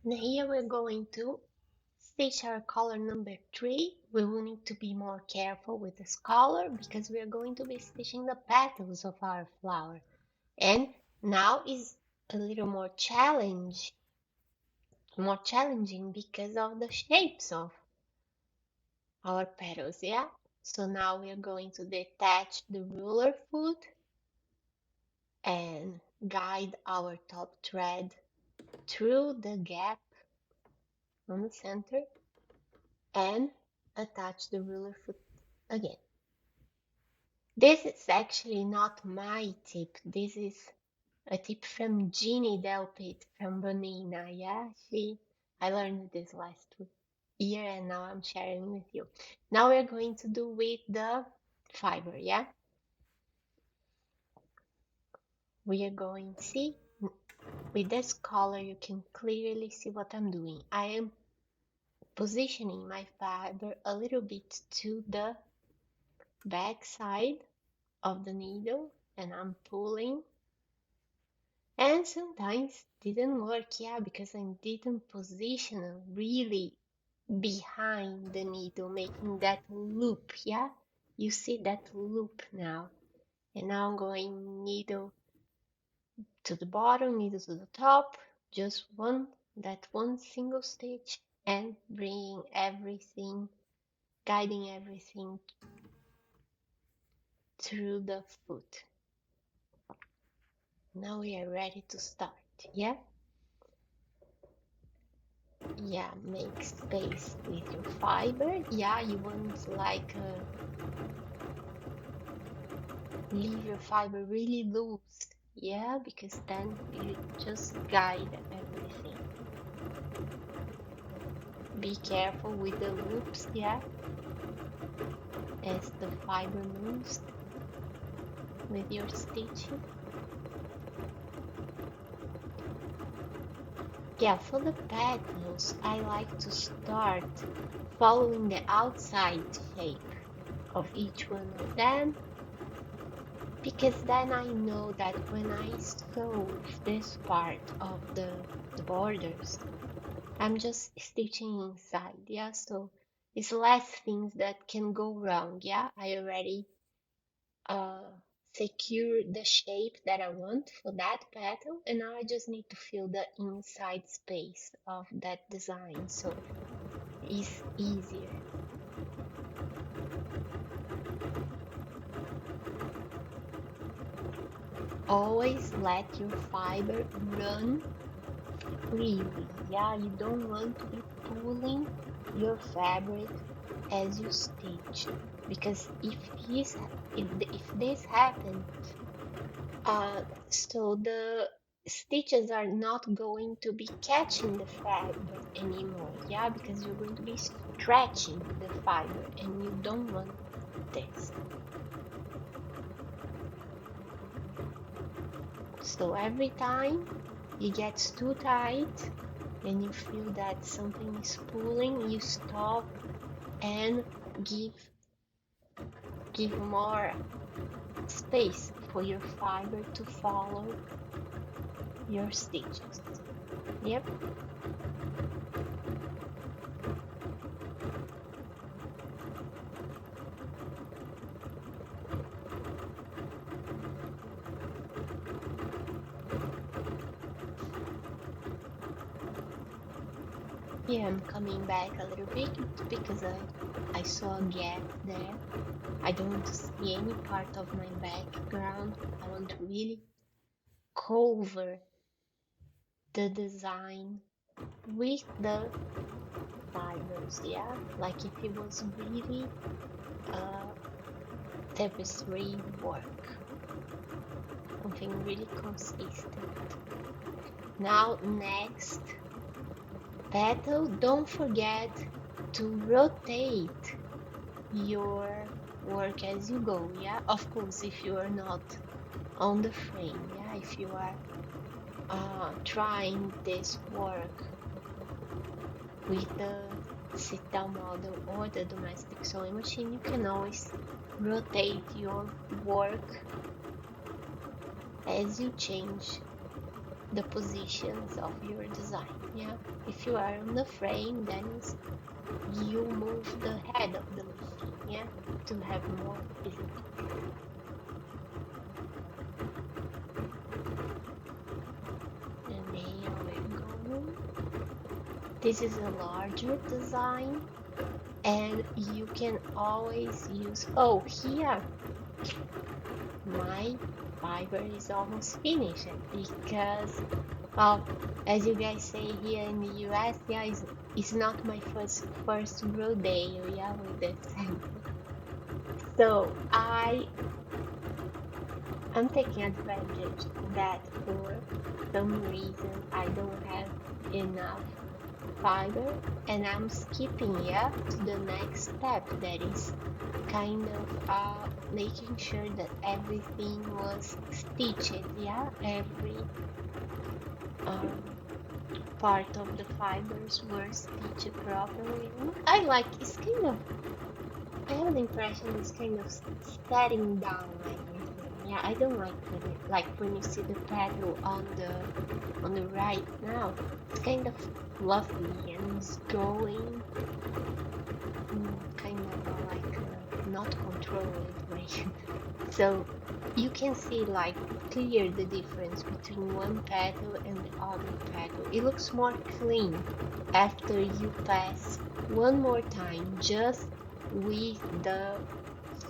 Now here we're going to stitch our color number 3. We will need to be more careful with this color because we are going to be stitching the petals of our flower. And now is a little more challenging because of the shapes of our petals, yeah? So now we are going to detach the ruler foot and guide our top thread through the gap on the center and attach the ruler foot again. This is actually not my tip. This is a tip from Jeannie Delpit from Bernina. Yeah, I learned this last year and now I'm sharing with you. Now we're going to do with the fiber, yeah? We are going, see, with this color you can clearly see what I'm doing. I am positioning my fiber a little bit to the back side of the needle and I'm pulling, and sometimes didn't work, yeah, because I didn't position really behind the needle, making that loop, yeah. You see that loop now, and now I'm going needle to the bottom, needle to the top, just that one single stitch, and bringing everything, guiding everything through the foot. Now we are ready to start, yeah? Yeah, make space with your fiber. Yeah, you want like leave your fiber really loose. Yeah, because then you just guide everything. Be careful with the loops, yeah, as the fiber moves with your stitching. Yeah, for the petals, I like to start following the outside shape of each one of them, because then I know that when I sew this part of the borders, I'm just stitching inside, yeah, so it's less things that can go wrong, yeah. I already uh secure the shape that I want for that petal, and now I just need to fill the inside space of that design, so it's easier. Always let your fiber run freely. Yeah, you don't want to be pulling your fabric as you stitch, because if this happens, so the stitches are not going to be catching the fabric anymore. Yeah, because you're going to be stretching the fiber, and you don't want this. So every time it gets too tight and you feel that something is pulling, you stop and give more space for your fiber to follow your stitches. Yep. Yeah, I'm coming back a little bit because I saw a gap there. I don't want to see any part of my background. I want to really cover the design with the fibers, yeah? Like if it was really tapestry work, something really consistent. Now, next petal, don't forget to rotate your work as you go, yeah? Of course, if you are not on the frame, yeah? If you are trying this work with the sit-down model or the domestic sewing machine, you can always rotate your work as you change the positions of your design. Yeah, if you are on the frame, then you move the head of the machine, yeah, to have more visibility. And here we're going. This is a larger design, and you can always use, oh, here my fiber is almost finished because, well, as you guys say here in the US, yeah, it's not my first rodeo, yeah, with this. So I'm taking advantage that for some reason I don't have enough fiber, and I'm skipping, yeah, to the next step, that is kind of making sure that everything was stitched, yeah, every um, part of the fibers were stitched properly. And I like, it's kind of, I have the impression it's kind of setting down everything. Yeah, I don't like when you see the petal on the right now. It's kind of fluffy and it's going kind of not controlled way. So you can see like clear the difference between one petal and the other petal. It looks more clean after you pass one more time just with the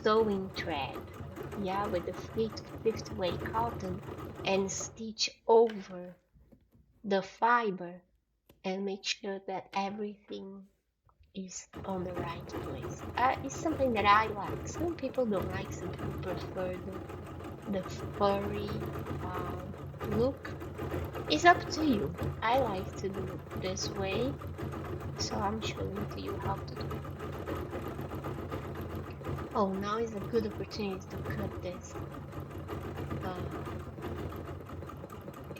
sewing thread, yeah, with the fifth way cotton, and stitch over the fiber and make sure that everything is on the right place. It's something that I like. Some people don't like, some people prefer the furry look. It's up to you. I like to do it this way, so I'm showing to you how to do it. Oh, now is a good opportunity to cut this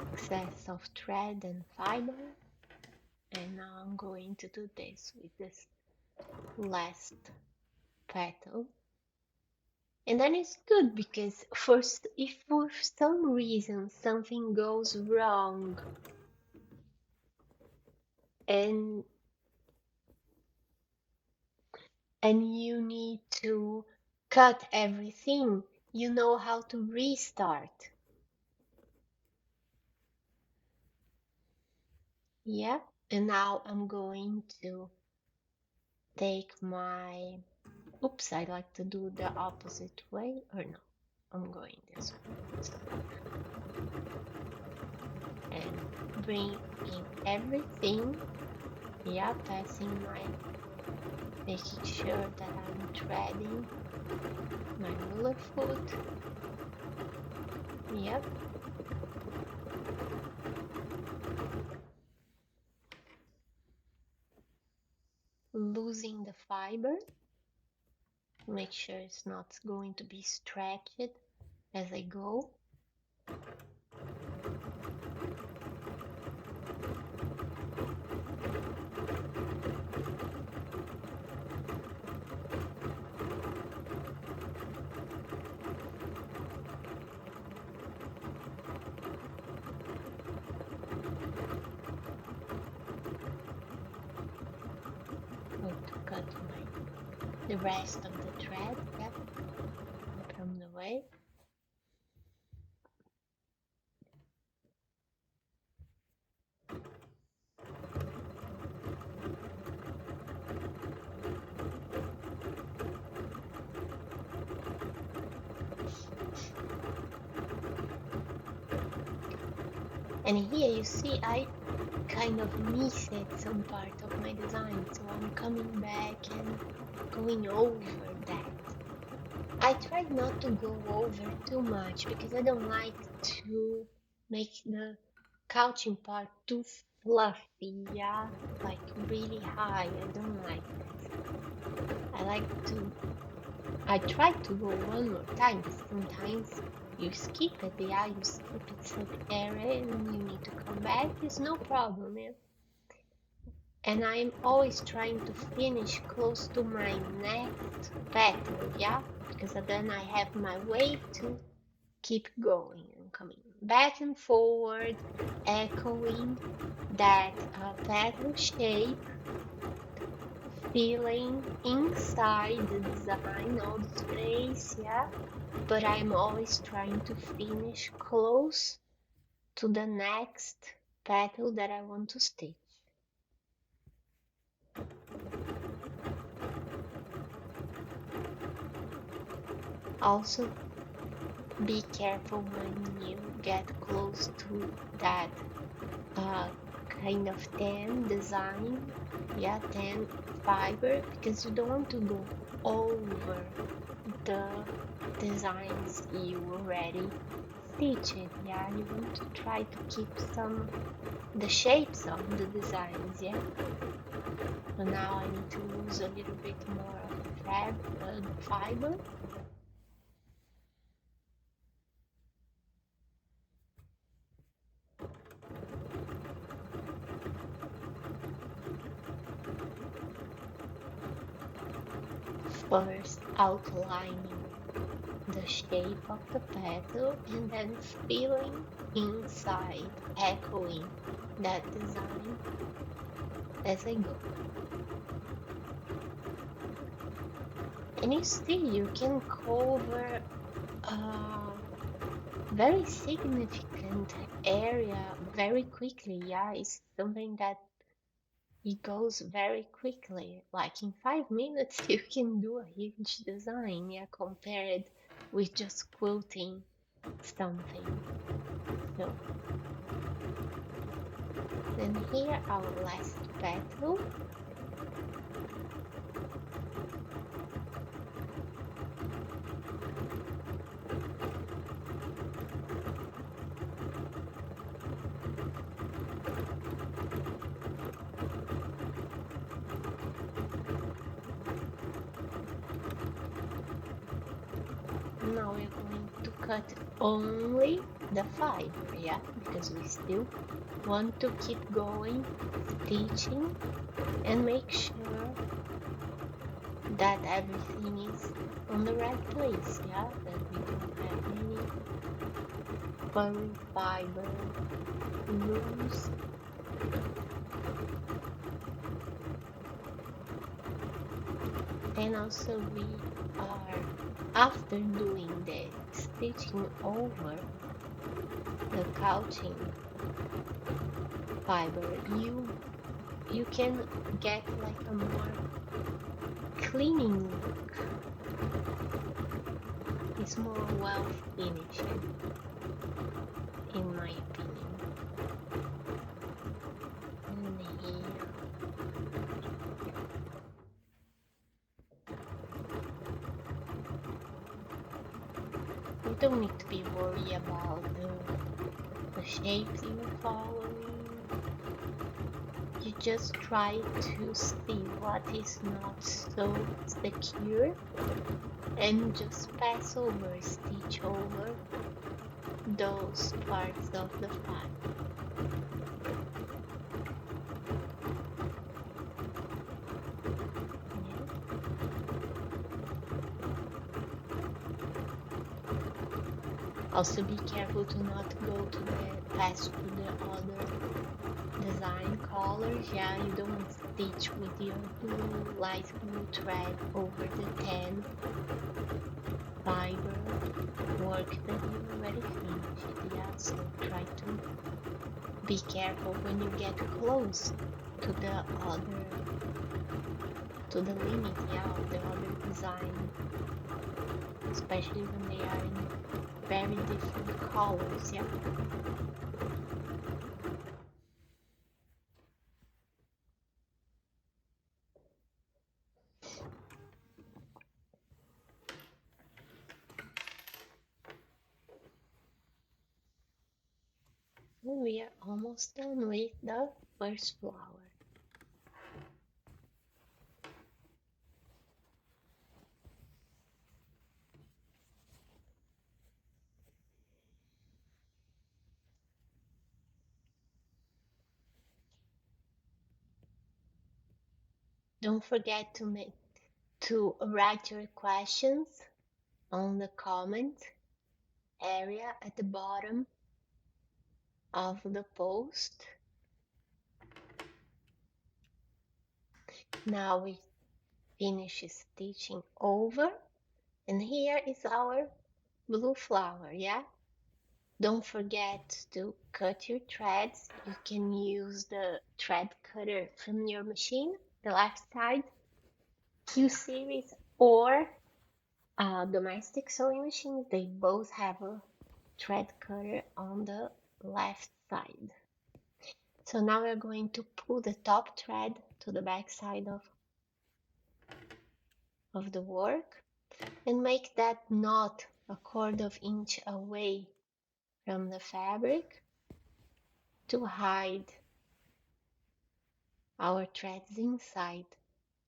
excess of thread and fiber. And now I'm going to do this with this last petal. And then it's good because first, if for some reason something goes wrong and you need to cut everything, you know how to restart. Yeah, and now I'm going to take my, oops, I like to do the opposite way, or no, I'm going this way. So, and bring in everything, yeah, passing my, making sure that I'm threading my ruler foot, yep, losing the fiber, make sure it's not going to be stretched as I go. Going to cut the rest of the thread, yep, from the way. And here you see I kind of missed some part of my design, so I'm coming back and going over that. I tried not to go over too much because I don't like to make the couching part too fluffy, yeah, like really high. I don't like this. I tried to go one more time, but sometimes you skip it, yeah, you skip it some area and you need to come back, it's no problem, yeah. And I'm always trying to finish close to my next petal, yeah, because then I have my way to keep going and coming back and forward echoing that petal shape, feeling inside the design all the space, yeah. But I'm always trying to finish close to the next petal that I want to stitch. Also, be careful when you get close to that uh, kind of tan design, yeah, tan fiber, because you don't want to go over the designs you already stitched, yeah. You want to try to keep some the shapes of the designs, yeah. So now I need to lose a little bit more of the fiber. First outlining the shape of the petal and then feeling inside, echoing that design as I go. And you see, you can cover a very significant area very quickly. Yeah, it's something that it goes very quickly. Like in 5 minutes, you can do a huge design, yeah, compared with just quilting something. So then here our last petal. Now we're going to cut only the fiber, yeah, because we still want to keep going, stitching, and make sure that everything is on the right place, yeah, that we don't have any furry fiber loose. And also we are, after doing the stitching over the couching fiber, you can get like a more cleaning look. It's more well finished, in my opinion. And here, you don't need to be worried about the shapes you're following. You just try to see what is not so secure and just pass over, stitch over those parts of the fiber. Yeah. Also be careful to not go to the pass to the other design colors. Yeah, you don't want to stitch with your blue, light blue thread over the tan fiber work that you already finished. Yeah, so try to be careful when you get close to the other, to the limit, yeah, of the other design, especially when they are in very different colors, yeah. And we are almost done with the first flower. Don't forget to write your questions on the comment area at the bottom. of the post. Now we finish stitching over, and here is our blue flower, yeah? Don't forget to cut your threads. You can use the thread cutter from your machine, the left side, Q series, or domestic sewing machines. They both have a thread cutter on the left side. So now we're going to pull the top thread to the back side of the work and make that knot a quarter of inch away from the fabric to hide our threads inside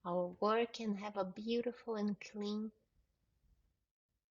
our work and have a beautiful and clean